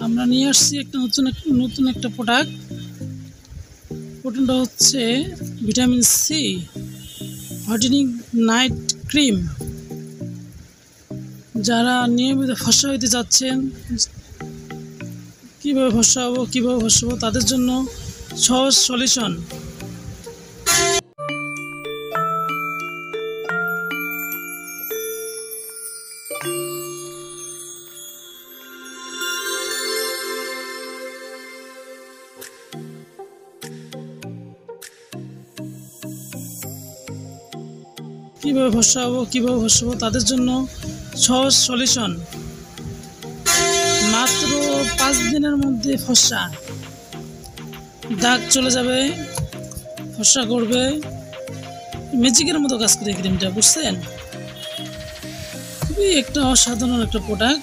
আমরা নিয়ে আসছি একটা নতুন একটা প্রোডাক্ট। প্রোডাক্টটা হচ্ছে vitamin C whitening night cream. যারা নিয়মিত ফর্সা হইতে যাচ্ছেন, কীভাবে ফর্সা হবো তাদের জন্য সহজ সলিউশন। কীভাবে ফর্সা হবো তাদের জন্য সহজ সলিউশন। মাত্র 5 দিনের মধ্যে ফর্সা, দাগ চলে যাবে, ফর্সা করবে, ম্যাজিকের মতো কাজ করে ক্রিমটা, বুঝছেন? খুবই একটা অসাধারণ একটা প্রোডাক্ট।